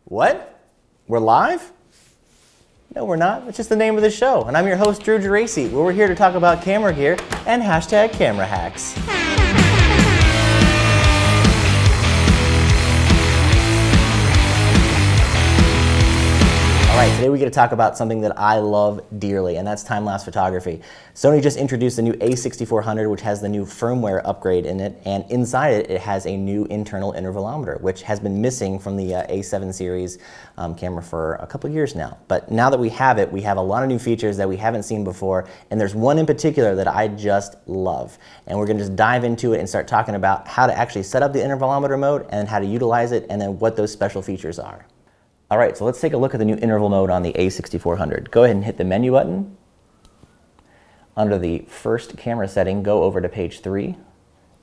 What? We're live? No, we're not. It's just the name of the show. And I'm your host, Geraci, where we're here to talk about camera gear and hashtag camera hacks. All right, today we get to talk about something that I love dearly, and that's time-lapse photography. Sony just introduced the new a6400, which has the new firmware upgrade in it, and inside it, it has a new internal intervalometer, which has been missing from the A7 series camera for a couple years now. But now that we have it, we have a lot of new features that we haven't seen before, and there's one in particular that I just love. And we're gonna just dive into it and start talking about how to actually set up the intervalometer mode and how to utilize it, and then what those special features are. All right, so let's take a look at the new interval mode on the a6400. Go ahead and hit the menu button. Under the first camera setting, go over to page 3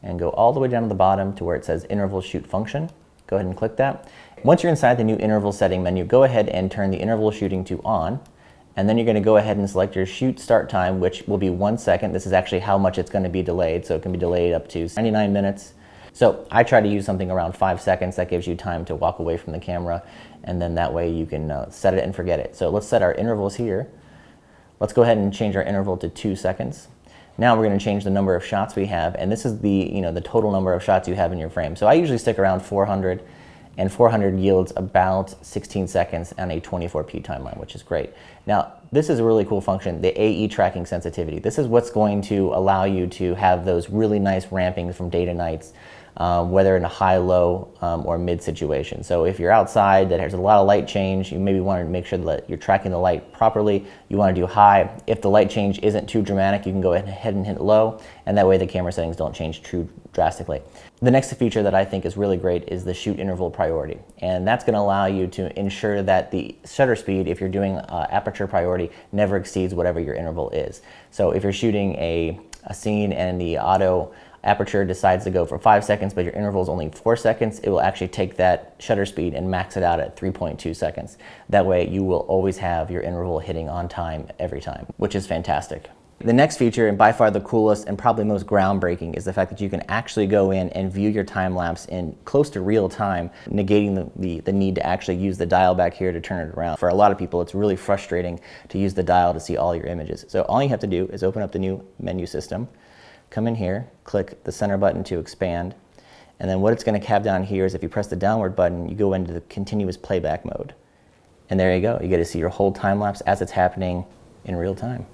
and go all the way down to the bottom to where it says interval shoot function. Go ahead and click that. Once you're inside the new interval setting menu, go ahead and turn the interval shooting to on, and then you're going to go ahead and select your shoot start time, which will be 1 second. This is actually how much it's going to be delayed, so it can be delayed up to 99 minutes. So I try to use something around 5 seconds. That gives you time to walk away from the camera, and then that way you can set it and forget it. So let's set our intervals here. Let's go ahead and change our interval to 2 seconds. Now we're going to change the number of shots we have, and this is the the total number of shots you have in your frame. So I usually stick around 400, and 400 yields about 16 seconds on a 24p timeline, which is great. Now this is a really cool function, the AE tracking sensitivity. This is what's going to allow you to have those really nice rampings from day to nights, whether in a high, low, or mid situation. So if you're outside that has a lot of light change, you maybe want to make sure that you're tracking the light properly. You want to do high. If the light change isn't too dramatic, you can go ahead and hit low, and that way the camera settings don't change too drastically. The next feature that I think is really great is the shoot interval priority, and that's going to allow you to ensure that the shutter speed, if you're doing aperture priority, never exceeds whatever your interval is. So if you're shooting a scene and the auto aperture decides to go for 5 seconds, but your interval is only 4 seconds, it will actually take that shutter speed and max it out at 3.2 seconds. That way you will always have your interval hitting on time every time, which is fantastic. The next feature, and by far the coolest and probably most groundbreaking, is the fact that you can actually go in and view your time lapse in close to real time, negating the need to actually use the dial back here to turn it around. For a lot of people, it's really frustrating to use the dial to see all your images. So all you have to do is open up the new menu system, come in here, click the center button to expand, and then what it's going to have down here is if you press the downward button, you go into the continuous playback mode. And there you go. You get to see your whole time lapse as it's happening in real time.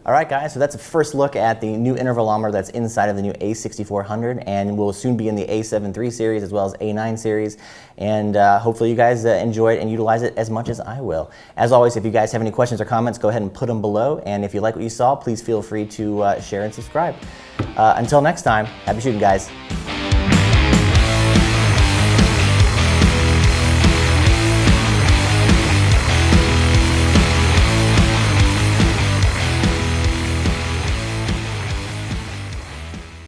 All right, guys, so that's a first look at the new intervalometer that's inside of the new a6400, and will soon be in the A7 III series as well as A9 series. And hopefully you guys enjoy it and utilize it as much as I will. As always, if you guys have any questions or comments, go ahead and put them below. And if you like what you saw, please feel free to share and subscribe. Until next time, happy shooting, guys.